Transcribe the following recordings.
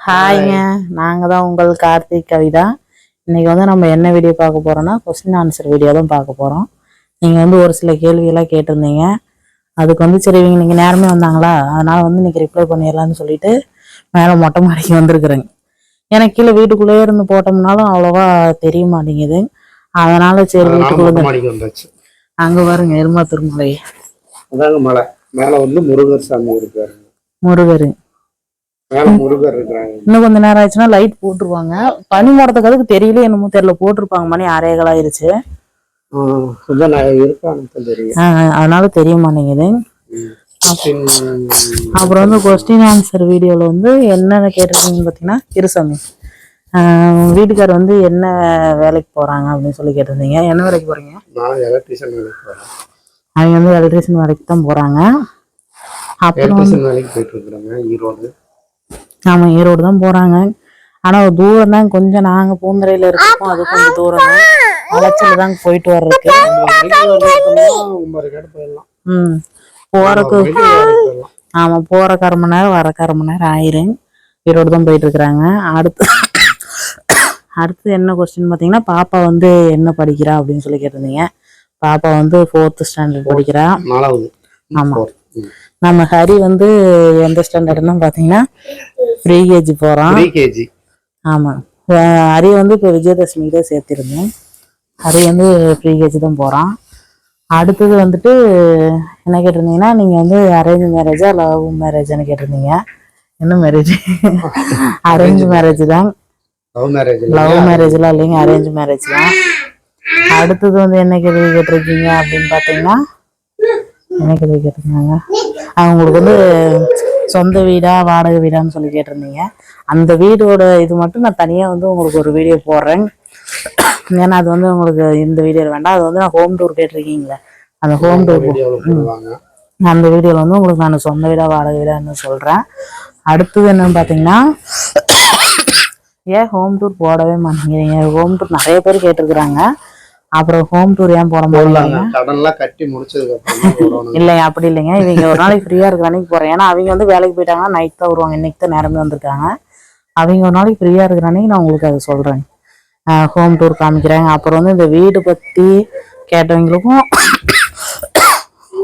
ஹாய்ங்க, நாங்கள் தான் உங்கள் கார்த்திக் கவிதா. இன்னைக்கு வந்து நம்ம என்ன வீடியோ பார்க்க போறோம்னா கொஸ்டின் ஆன்சர் வீடியோ தான் பார்க்க போறோம். நீங்கள் வந்து ஒரு சில கேள்வியெல்லாம் கேட்டிருந்தீங்க. அதுக்கு வந்து சரி இவங்க இன்னைக்கு நேரமே வந்தாங்களா, அதனால வந்து இன்னைக்கு ரிப்ளை பண்ணிடலான்னு சொல்லிட்டு மேலே மொட்டை மாடிக்கு வந்திருக்கிறேங்க. எனக்கு கீழே வீட்டுக்குள்ளேயே இருந்து போட்டோம்னாலும் அவ்வளோவா தெரிய மாட்டேங்குது. அதனால சரி வீட்டுக்குள்ள அங்க பாருங்க எருமா திருமலை அதாங்க மலை மேல வந்து முருகர் சாமி இருக்காரு. முருகர் முருகர் இருக்காங்க. இன்னும் கொஞ்ச நேரம் ஆயிடுச்சுன்னா லைட் போட்டுருவாங்க. பனி மூடத்துக்கு அதுக்கு தெரியல என்னமோ தெரியல, போட்டிருப்பாங்க. மணி 6:15 ஆயிருச்சு. அதனால தெரிய மாட்டேங்குது. அப்புறம் வந்து கொஸ்டின் ஆன்சர் வீடியோல வந்து என்னென்ன கேட்டிருக்கீங்கன்னு பாத்தீங்கன்னா, இருசாமி வீட்டுக்கார் வந்து என்ன வேலைக்கு போறாங்க அப்படின்னு சொல்லி கேட்டிருந்தீங்க. என்ன வேலைக்கு போறீங்க? அவங்க வந்து எலக்ட்ரிஷியன் வேலைக்கு தான் போறாங்க. அப்புறம் வேலைக்கு போயிட்டு இருக்கிறாங்க ஈரோடு. ஆமா, ஈரோடு தான் போறாங்க. ஆனா ஒரு தூரம் தான் கொஞ்சம். நாங்க பூந்தரையில இருக்கோம், அது கொஞ்சம் தூரம் தான். அலைச்சல் தாங்க போயிட்டு வர்றதுக்கு. போறக்கு ஆமா, போறக்கு 1/2 மணி நேரம், வரக்கு 1/2 மணி நேரம் ஆயிரும். ஈரோடு தான் போயிட்டு இருக்கிறாங்க. அடுத்து என்ன கொஸ்டின் பாத்தீங்கன்னா, பாப்பா வந்து என்ன படிக்கிறா அப்படின்னு சொல்லி கேட்டிருந்தீங்க. பாப்பா வந்து 4th ஸ்டாண்டர்ட் படிக்கிறா. ஆமா, நம்ம ஹரி வந்து எந்த ஸ்டாண்டர்ட்னு பாத்தீங்கன்னா ப்ரீகேஜி போறான். ஆமா, ஹரி வந்து இப்போ விஜயதசமி தான் சேர்த்திருந்தேன். ஹரி வந்து ப்ரீகேஜி தான் போறான். அடுத்தது வந்துட்டு என்ன கேட்டிருந்தீங்கன்னா, நீங்க வந்து அரேஞ்ச் மேரேஜா லவ் மேரேஜான்னு கேட்டிருந்தீங்க. என்ன மேரேஜ்? அரேஞ்ச் மேரேஜ் தான். லவ் மேரேஜ்லாம் இல்லைங்க, அரேஞ்ச் மேரேஜ் தான். அடுத்தது வந்து என்ன கேள்வி கேட்டிருக்கீங்க அப்படின்னு பாத்தீங்கன்னா, என்ன கேள்வி கேட்டிருந்தாங்க, அவங்களுக்கு வந்து சொந்த வீடா வாடகை வீடான்னு சொல்லி கேட்டிருந்தீங்க. அந்த வீடோட இது மட்டும் நான் தனியா வந்து உங்களுக்கு ஒரு வீடியோ போடுறேன். ஏன்னா அது வந்து உங்களுக்கு இந்த வீடியோ வேண்டாம். அது வந்து நான் ஹோம் டூர் கேட்டிருக்கீங்களே, அந்த ஹோம் டூர் அந்த வீடியோல வந்து உங்களுக்கு நான் சொந்த வீடா வாடகை வீடான்னு சொல்றேன். அடுத்தது என்னன்னு பாத்தீங்கன்னா, ஏன் ஹோம் டூர் போடவே மாட்டேங்கிறீங்க? ஹோம் டூர் நிறைய பேர் கேட்டிருக்கிறாங்க. அப்புறம் ஹோம் டூர் ஏன் போட மாட்டேங்கிறீங்க? இல்லைங்க, அப்படி இல்லைங்க. இவங்க ஒரு நாளைக்கு ஃப்ரீயா இருக்கிற அன்னைக்கு போறேன். ஏன்னா அவங்க வந்து வேலைக்கு போயிட்டாங்கன்னா நைட் தான் வருவாங்க. இன்னைக்கு தான் நேரமே வந்திருக்காங்க. அவங்க ஒரு நாளைக்கு ஃப்ரீயா இருக்கிற அன்னைக்கு நான் உங்களுக்கு அதை சொல்றேன், ஹோம் டூர் காமிக்கிறேன். அப்புறம் வந்து இந்த வீடு பத்தி கேட்டவங்களுக்கும்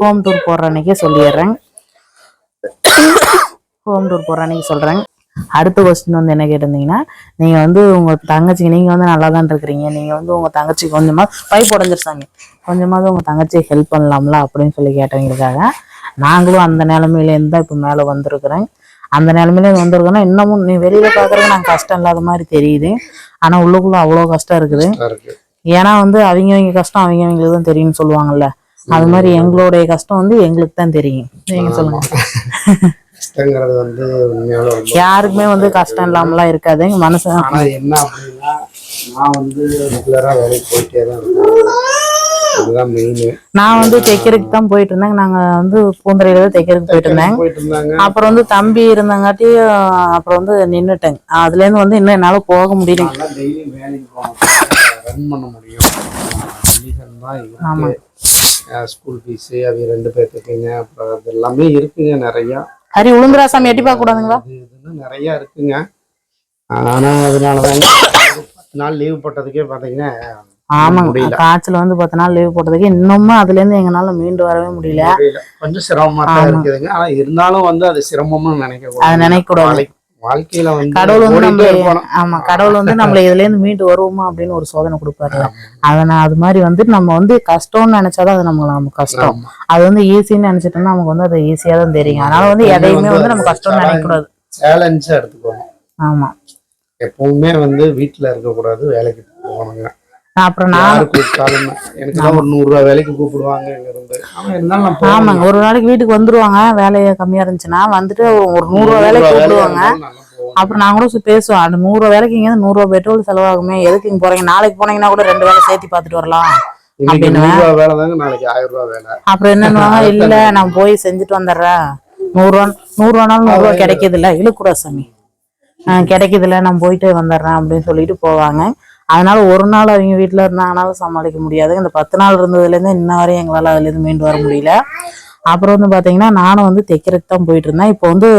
ஹோம் டூர் போடுற அன்னைக்கே சொல்லிடுறேன். ஹோம் டூர் போடுற அன்னைக்கு சொல்றேன். அடுத்த கொஸ்டின் வந்து என்ன கேட்டிருந்தீங்கன்னா, நீங்க வந்து உங்க தங்கச்சிக்கு, நீங்க வந்து நல்லா தான் இருக்கிறீங்க, நீங்க வந்து உங்க தங்கச்சிக்கு கொஞ்சமா பைப் உடஞ்சிருச்சாங்க, கொஞ்சமாவது உங்க தங்கச்சிக்கு ஹெல்ப் பண்ணலாம்ல அப்படின்னு சொல்லி கேட்டவங்களுக்காக, நாங்களும் அந்த நிலைமையிலேருந்து தான் இப்போ மேலே வந்திருக்கிறேன். அந்த நிலைமையில வந்திருக்கோன்னா, இன்னமும் நீ வெளியில பாக்குறது நாங்கள் கஷ்டம் இல்லாத மாதிரி தெரியுது. ஆனா உள்ளுக்குள்ள அவ்வளோ கஷ்டம் இருக்குது. ஏன்னா வந்து அவங்க கஷ்டம் அவங்களுக்கு தான் தெரியும்னு சொல்லுவாங்கல்ல, அது மாதிரி எங்களுடைய கஷ்டம் வந்து எங்களுக்கு தான் தெரியும். நீங்க சொல்லுங்க. கஷ்டங்கிறது வந்து யாருக்குமே வந்து கஷ்டம் இல்லாமலாம் இருக்காது மனசு. ஆனா என்ன அப்படின்னா, நான் வந்து ரெகுலரா வேலைக்கு போயிட்டே தான் இருக்கேன். அதுதான் மெயின். நான் வந்து தைக்கிறதுக்கு தான் போயிட்டு இருந்தேன். நாங்க வந்து பூந்தரையில தான் தைக்கிறதுக்கு போயிட்டு இருந்தாங்க. அப்புறம் வந்து தம்பி இருந்தாங்காட்டி அப்புறம் வந்து நின்னுட்டேங்க. அதுல இருந்து வந்து இன்னும் என்னால போக முடியல. டெய்லி வேலைக்கு ரன் பண்ண முடியும். ஆமா, ஸ்கூல் ஃபீஸ் அது 2 பேர்த்துக்குங்க. அப்புறம் அது எல்லாமே இருக்குங்க நிறையா. ஹரி உளுந்தராசாமி எட்டி பார்க்க கூடாதுங்களா? நிறைய இருக்குங்க. ஆனா அதனாலதான் 10 நாள் லீவ் போட்டதுக்கே பாத்தீங்கன்னா, ஆமாங்க, காய்ச்சல் வந்து 10 நாள் லீவ் போட்டதுக்கு இன்னமும் அதுல இருந்து எங்கனால மீண்டு வரவே முடியல. கொஞ்சம் சிரமமா தான் இருக்குதுங்க. ஆனா இருந்தாலும் வந்து அது சிரமமா நினைக்க கூடாது. வாழ்க்கையில வந்து கடவுள் வந்து நம்ம கடவுள் வந்து நம்மள இதுல இருந்து மீண்டு வருவோமா அப்படின்னு ஒரு சோதனை கொடுப்பாரு. அது மாதிரி வந்து நம்ம வந்து கஷ்டம்னு நினைச்சாதான் அது நம்ம கஷ்டம். அது வந்து ஈஸின்னு நினைச்சிட்டோம்னா நமக்கு வந்து அது ஈஸியா தான் தெரியும். அதனால வந்து எதையுமே வந்து நம்ம கஷ்டம்னு நினைக்க கூடாது, சேலஞ்சா எடுத்துக்கோங்க. ஆமா, எப்பவுமே வந்து வீட்டுல இருக்க கூடாது, வேலைக்கு போகணுங்க. அப்புறம் நான் எனக்கு ஒரு 100 ரூபாய் வேலைக்கு கூப்பிடுவாங்க. ஆமாங்க, ஒரு நாளைக்கு வீட்டுக்கு வந்துருவாங்க. வேலையை கம்மியா இருந்துச்சுன்னா வந்துட்டு ஒரு 100 ரூபாய் வேலைக்கு கூப்பிடுவாங்க. அப்புறம் நான் கூட பேசுவோம், அந்த 100 ரூபாய் வேலைக்கு இங்க 100 ரூபாய் பெட்ரோல் செலவாகுமே, எதுக்கு இங்க போறீங்க, நாளைக்கு போனீங்கன்னா கூட 2 வேலை சேர்த்து பாத்துட்டு வரலாம் அப்படின்னு. அப்புறம் என்னன்னு, இல்ல நான் போய் செஞ்சுட்டு வந்துடுறேன், 100 ரூபானாலும் 100 ரூபாய் கிடைக்குது இல்ல, இழுக்கூடா சாமி, கிடைக்குது இல்ல, நான் போயிட்டு வந்துடுறேன் அப்படின்னு சொல்லிட்டு போவாங்க. அதனால ஒரு நாள் அவங்க வீட்டுல இருந்தாங்கனாலும் சமாளிக்க முடியாது. இந்த 10 நாள் இருந்ததுல இருந்து இன்ன வரையும் எங்களால அதுல இருந்து மீண்டு வர முடியல. அப்புறம் வந்து பாத்தீங்கன்னா, நானும் வந்து தைக்கிறதுக்கு தான் போயிட்டு இருந்தேன். இப்போ வந்து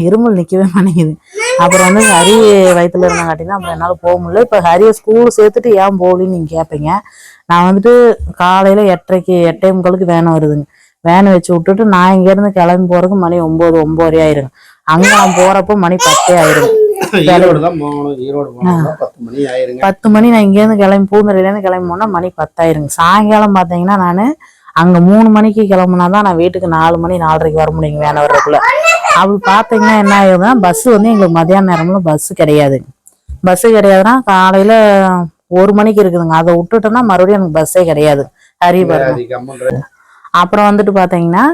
இருமல் நிற்கவே மாட்டேங்குது. அப்புறம் வந்து ஹரி வயிற்றுல இருந்தாங்காட்டினா அப்புறம் என்னால் போக முடியல. இப்போ ஹரியை ஸ்கூல் சேர்த்துட்டு ஏன் போகலின்னு நீங்கள் கேட்பீங்க. நான் வந்துட்டு காலையில் 8:30 8:45 வேன் வருதுங்க. வேன் வச்சு விட்டுட்டு நான் இங்கேருந்து கிளம்பி போகிறதுக்கு மணி 9 9:30 ஆயிருங்க. அங்கே நான் போகிறப்போ மணி 10 ஆயிருங்க. 10 மணி நான் இங்கேருந்து கிளம்பி பூந்தரையிலேருந்து கிளம்பி போனால் மணி 10 ஆயிருங்க. சாயங்காலம் பார்த்தீங்கன்னா நான் அங்கே 3 மணிக்கு கிளம்புனா தான் நான் வீட்டுக்கு 4 மணி 4:30 வர முடியுங்க வேன் வர்றதுக்குள்ள. அப்படி பார்த்தீங்கன்னா என்ன ஆகுதுன்னா பஸ்ஸு வந்து எங்களுக்கு மதியான நேரம்ல பஸ்ஸு கிடையாதுங்க. பஸ்ஸு கிடையாதுன்னா காலையில் 1 மணிக்கு இருக்குதுங்க. அதை விட்டுட்டோன்னா மறுபடியும் எனக்கு பஸ்ஸே கிடையாது ஹரிபுரம். அப்புறம் வந்துட்டு பார்த்தீங்கன்னா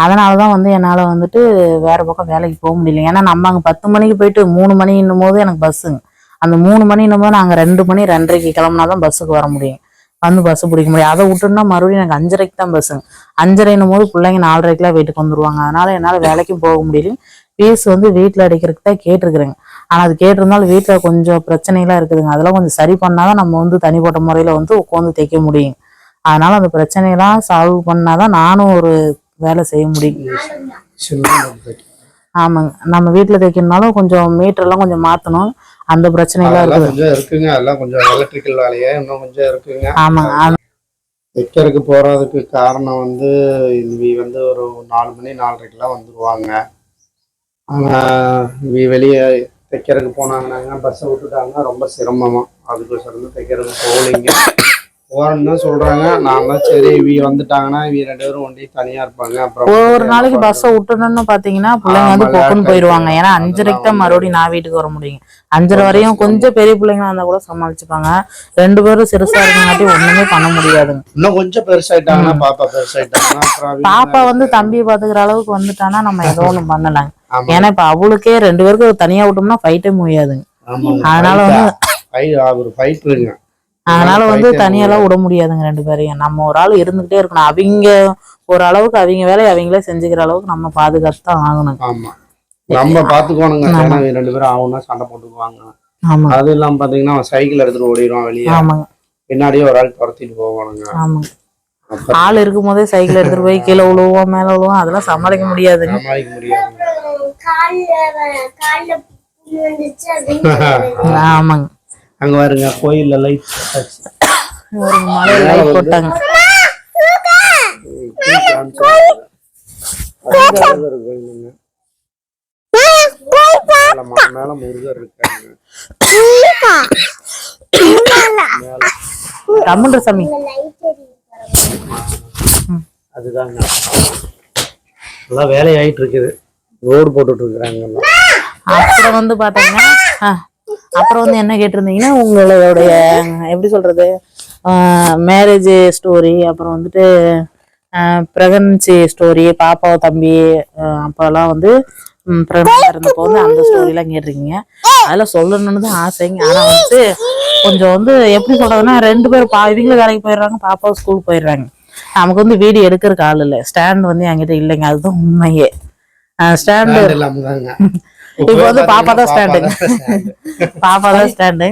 அதனாலதான் வந்து என்னால் வந்துட்டு வேற பக்கம் வேலைக்கு போக முடியல. ஏன்னா நம்ம அங்கே 10 மணிக்கு போயிட்டு 3 மணின்னும் போது எனக்கு பஸ்ஸுங்க. அந்த 3 மணின்னும் போது நாங்கள் 2 மணி 2:30 கிளம்புனாதான் பஸ்ஸுக்கு வர முடியும். வந்து பஸ்ஸு பிடிக்க முடியும். அதை விட்டுன்னா மறுபடியும் எனக்கு 5:30 தான் பஸ்ஸுங்க. 5:30 போது பிள்ளைங்க 4:30 வீட்டுக்கு வந்துருவாங்க. அதனால என்னால் வேலைக்கும் போக முடியல. ஃபீஸ் வந்து வீட்டில் அடிக்கிறதுக்கு தான் கேட்டிருக்கிறேங்க. ஆனால் அது கேட்டிருந்தாலும் வீட்டில் கொஞ்சம் பிரச்சனைலாம் இருக்குதுங்க. அதெல்லாம் கொஞ்சம் சரி பண்ணாதான் நம்ம வந்து தனிப்பட்ட முறையில் வந்து உட்காந்து தைக்க முடியும். அதனால அந்த பிரச்சனையெல்லாம் சால்வ் பண்ணாதான் நானும் ஒரு வேலை செய்ய முடியும். ஆமாங்க. நம்ம வீட்டுல தைக்கணும்னாலும் கொஞ்சம் மீட்டர்லாம் கொஞ்சம் மாத்தணும். அந்த பிரச்சனைலாம் இருக்குங்க. அதெல்லாம் கொஞ்சம் எலக்ட்ரிக்கல் வேலையே இன்னும் கொஞ்சம் இருக்குங்க. ஆமாங்க. தைக்கிறதுக்கு போறதுக்கு காரணம் வந்து இவ வந்து ஒரு 4 மணி 4:30 வந்துருவாங்க. ஆனா வெளியே தைக்கிறதுக்கு போனாங்கன்னா பஸ்ஸை விட்டுட்டாங்கன்னா ரொம்ப சிரமமா. அதுக்கு சிறந்து தைக்கிறதுக்கு போகலைங்க. போறேன்னு தான் சொல்றாங்க. நான் தான் சரி இவ வந்துட்டாங்கன்னா இவ 2 பேரும் ஒண்டி தனியா இருப்பாங்க. அப்புறம் ஒரு நாளைக்கு பஸ்ஸை விட்டுணும்னு பாத்தீங்கன்னா பிள்ளைங்க வந்து பொக்குன்னு போயிடுவாங்க. ஏன்னா 5:30 தான் மறுபடியும் நான் வீட்டுக்கு வர முடியும். 5:30 வரையும் கொஞ்சம் பெரிய பிள்ளைங்க வந்தா கூட சமாளிச்சுப்பாங்க. 2 பேரும் சிறுசா இருக்கங்காட்டி ஒண்ணுமே பண்ண முடியாதுங்க. இன்னும் கொஞ்சம் பெருசாயிட்டாங்கன்னா பாப்பா பெருசாயிட்டாங்கன்னா பாப்பா வந்து தம்பியை பாத்துக்கிற அளவுக்கு வந்துட்டானா நம்ம ஏதோ ஒண்ணு பண்ணலாம். ஏன்னா இப்ப அவளுக்கே 2 பேருக்கு தனியா விட்டோம்னா ஃபைட்டே முடியாதுங்க. அதனால வந்து அதனால வந்து தனியெல்லாம் விட முடியாதுங்க 2 பேரையும். நம்ம ஒரு ஆள் இருந்துகிட்டே இருக்கணும். அவங்க ஒரு அளவுக்கு அவங்க வேலையை அவங்களே செஞ்சுக்கிற அளவுக்கு நம்ம பாதுகாத்து தான் ஆகணும். ஆமா, நம்ம பாத்துக்கோணுங்க. ஏன்னா 2 பேரும் ஆகும்னா சண்டை போட்டுக்குவாங்க. ஆமா, அது இல்லாம பாத்தீங்கன்னா அவன் சைக்கிள் எடுத்துட்டு ஓடிடுவான் வெளியே. ஆமாங்க, பின்னாடியே ஒரு ஆள் துரத்திட்டு போவானுங்க. ஆமாங்க, ஆள் இருக்கும் போதே சைக்கிள் எடுத்துட்டு போய் கீழே விழுவோம் மேல விழுவோம். அதெல்லாம் சமாளிக்க முடியாது. ஆமாங்க. அங்க பாருங்க கோயில்ல லைட் போட்டாங்க. மேல முருகர் இருக்காங்க. சாமி அதுதாங்க எல்லாம் வேலை ஆயிட்டு இருக்குது. ரோடு போட்டுட்டு இருக்கிறாங்க. அப்புறம் வந்து பாத்தீங்கன்னா அப்புறம் வந்து என்ன கேட்டிருந்தீங்கன்னா உங்களுடைய எப்படி சொல்றது மேரேஜ் ஸ்டோரி, அப்புறம் வந்துட்டு பிரெக்னன்சி ஸ்டோரி, பாப்பா தம்பி அப்பெல்லாம் வந்து பிரெக்னன்ட் இருந்தப்போ வந்து அந்த ஸ்டோரிலாம் கேட்டிருக்கீங்க. அதெல்லாம் சொல்லணும்னு தான் ஆசைங்க. ஆனால் வந்து கொஞ்சம் வந்து எப்படி சொல்றதுன்னா 2 பேரும் இவங்களும் வேலைக்கு போயிடுறாங்க, பாப்பா ஸ்கூலுக்கு போயிடுறாங்க. நமக்கு வந்து வீடியோ எடுக்கிறதுக்கு ஆள் இல்லை. ஸ்டாண்ட் வந்து என்கிட்ட இல்லைங்க. அதுதான் உண்மையே. ஸ்டாண்டு இப்ப வந்து பாப்பா தான் ஸ்டாண்டுங்க. பாப்பா தான் ஸ்டாண்டு.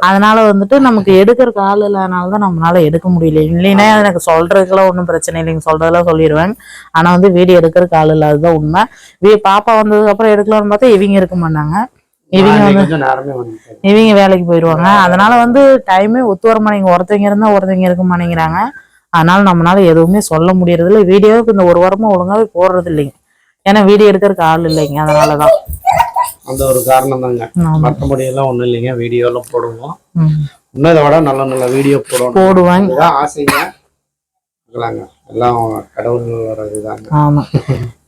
அதனால வந்துட்டு நமக்கு எடுக்கிறதுக்கு ஆள் இல்லைனாலதான் நம்மளால எடுக்க முடியல. இல்லைன்னா எனக்கு சொல்றதுக்கெல்லாம் ஒன்றும் பிரச்சனை இல்லைங்க. சொல்றதெல்லாம் சொல்லிடுவேன். ஆனா வந்து வீடியோ எடுக்கிறதுக்கு ஆள் இல்லை. அதுதான் உண்மை. பாப்பா வந்ததுக்கு அப்புறம் எடுக்கலாம்னு பார்த்தா இவங்க இருக்க மாட்டாங்க. இவங்க வேலைக்கு போயிடுவாங்க. அதனால வந்து டைமே ஒத்து வர மாட்டேங்க. ஒருத்தவங்க இருந்தா ஒருத்தவங்க இருக்க மாட்டேங்கிறாங்க. அதனால நம்மளால எதுவுமே சொல்ல முடியறது இல்லை. வீடியோவுக்கு இந்த 1 வாரமா ஒழுங்காவே போடுறது இல்லைங்க. ஏன்னா வீடியோ எடுக்கிறதுக்கு ஆள் இல்லைங்க. அதனாலதான் அந்த ஒரு காரணம் தாங்க. மற்றபடி எல்லாம் ஒண்ணும் இல்லைங்க. வீடியோ எல்லாம் போடுவோம். இன்னும் இதை விட நல்ல நல்ல வீடியோ போடுவாங்க. ஆசைங்க எல்லாம் கடவுள் வர்றதுதாங்க. ஆமா,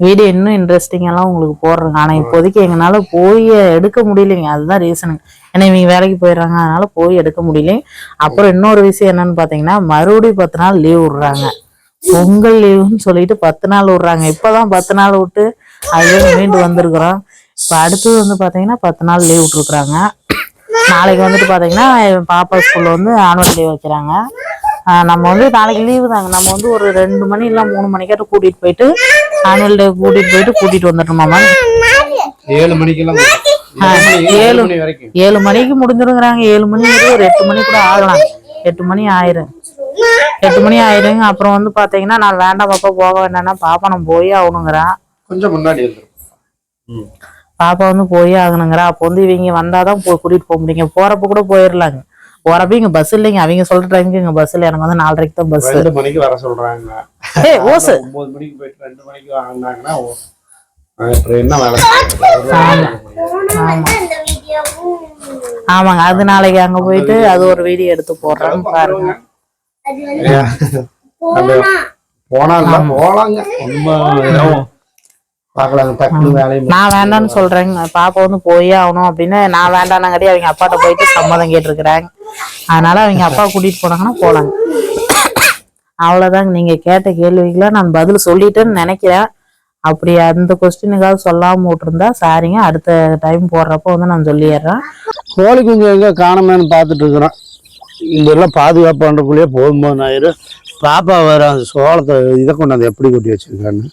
வீடியோ இன்னும் இன்ட்ரெஸ்டிங்கெல்லாம் உங்களுக்கு போடுறேங்க. ஆனா இப்போதைக்கு எங்களால போய் எடுக்க முடியலைங்க. அதுதான் ரீசனுங்க. ஏன்னா இவங்க வேலைக்கு போயிடுறாங்க. அதனால போய் எடுக்க முடியல. அப்புறம் இன்னொரு விஷயம் என்னன்னு பாத்தீங்கன்னா மறுபடியும் 10 நாள் லீவ் விடுறாங்க. பொங்கல் லீவுன்னு சொல்லிட்டு 10 நாள் விடுறாங்க. இப்பதான் 10 நாள் விட்டு அதுல மீண்டு வந்திருக்கிறோம். இப்ப அடுத்தது வந்து பாத்தீங்கன்னா 10 நாள் லீவ் விட்டுருக்குறாங்க. நாளைக்கு வந்துட்டு பாத்தீங்கன்னா பாப்பா ஸ்கூல்ல வந்து ஆனுவல் டே வைக்கிறாங்க. நம்ம வந்து நாளைக்கு லீவு தாங்க. நம்ம வந்து ஒரு 2 மணி இல்ல 3 மணிக்காட்ட கூட்டிட்டு போயிட்டு ஆனுவல் டே கூட்டிட்டு வந்துட்டோமாமா. 7 மணிக்கெல்லாம் 7 மணிக்கு முடிஞ்சிருங்கிறாங்க. 7 மணி ஒரு 8 மணி கூட ஆகலாம். 8 மணி ஆயிரும். 8 மணி ஆயிருங்க. அப்புறம் வந்து பாத்தீங்கன்னா நான் வேண்டாம் பாப்பா போக வேண்டாம்னா பாப்பா நான் போயே ஆகணுங்கிறேன். கொஞ்சம் முன்னாடி பாப்பா வந்து போயே ஆகணுங்கிறா. அப்போ வந்து இவங்க வந்தாதான் கூட்டிட்டு போக முடியுங்க. போறப்ப கூட போயிடலாங்க. போறப்ப இங்க பஸ் இல்லைங்க. அவங்க சொல்ற டைமுக்கு இங்க பஸ் இல்லை. எனக்கு வந்து 4:30 தான் பஸ். 2 மணிக்கு வர சொல்றாங்க. 9 மணிக்கு போயிட்டு 2 மணிக்கு வாங்கினாங்கன்னா என்ன வேலை? ஆமாங்க, அது நாளைக்கு அங்க போயிட்டு அது ஒரு வீடியோ எடுத்து போடுறேன் பாருங்க. போலாங்க. நான் வேண்டான்னு சொல்றேங்க. பாப்பா வந்து போயே ஆகணும் அப்படின்னு நான் வேண்டானங்காட்டி அவங்க அப்பாட்ட போயிட்டு சம்மதம் கேட்டிருக்கிறாங்க. அதனால அவங்க அப்பா கூட்டிட்டு போனாங்கன்னா போலாங்க. அவ்வளவுதாங்க. நீங்க கேட்ட கேள்விக்கெல்லாம் நான் பதில் சொல்லிட்டேன்னு நினைக்கிறேன். அப்படி அந்த கொஸ்டினுக்காவது சொல்லாம விட்டுருந்தா சாரிங்க. அடுத்த டைம் போடுறப்ப வந்து நான் சொல்லிடுறேன். கோழி குஞ்சு எங்க காணமேன்னு பார்த்துட்டு இருக்கிறோம். இந்த எல்லாம் பாதுகாப்பு பண்றதுக்குள்ளேயே போகும்போது ஆயிரும். பாப்பா வேற அந்த சோளத்தை இதை கொண்டாந்து எப்படி கொட்டி வச்சிருக்கான்னு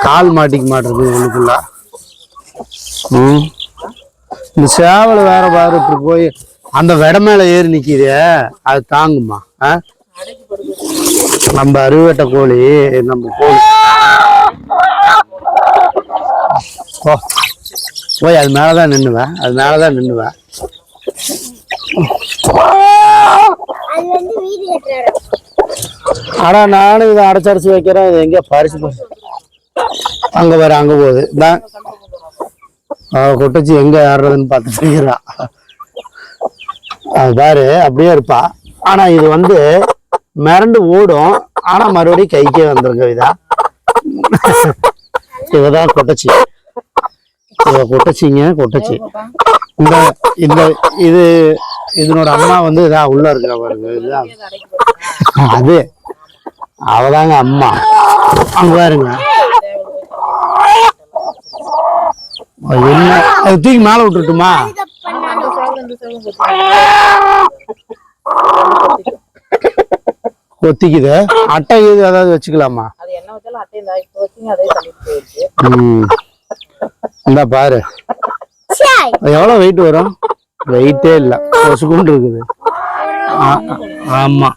கால் மாட்டிக்க மாட்டிருக்கு உள்ளுக்குள்ள. இந்த சேவல் வேற பாரு இப்படி போய் அந்த வெட மேல ஏறி நிக்குதே, அது தாங்குமா? நம்ம அறுவட்ட கோழி நம்ம கோழி போய் அது மேலதான் நின்னுவேன். அது மேலதான் நின்னுவேன். ஆனா நானும் இதை அடைச்சடிச்சு வைக்கிறேன். இது எங்க பறிச்சு அங்க வேற அங்க போகுது. கொட்டச்சி எங்க ஏறுறதுன்னு பார்த்து செய்யறா. அது பாரு அப்படியே இருப்பா. ஆனா இது வந்து மிரண்டு ஓடும். ஆனா மறுபடியும் கைக்கே வந்துருங்க. இவதான் கொட்டச்சி. கொட்டச்சிங்க கொட்டச்சி. இந்த இந்த இது இதனோட அம்மா வந்து இதா உள்ள இருக்கிற பாருங்க. இதுதான் அது அவதாங்க அம்மா. அங்க பாருங்க. என்ன அது தூக்கி மேல விட்டுட்டுமா? கொத்திக்குது. அட்டை இது ஏதாவது வச்சுக்கலாமா? இந்த பாரு எவ்வளவு வெயிட் வரும். வெயிட்டே இல்ல, கொசுக்குண்டு இருக்குது. ஆமா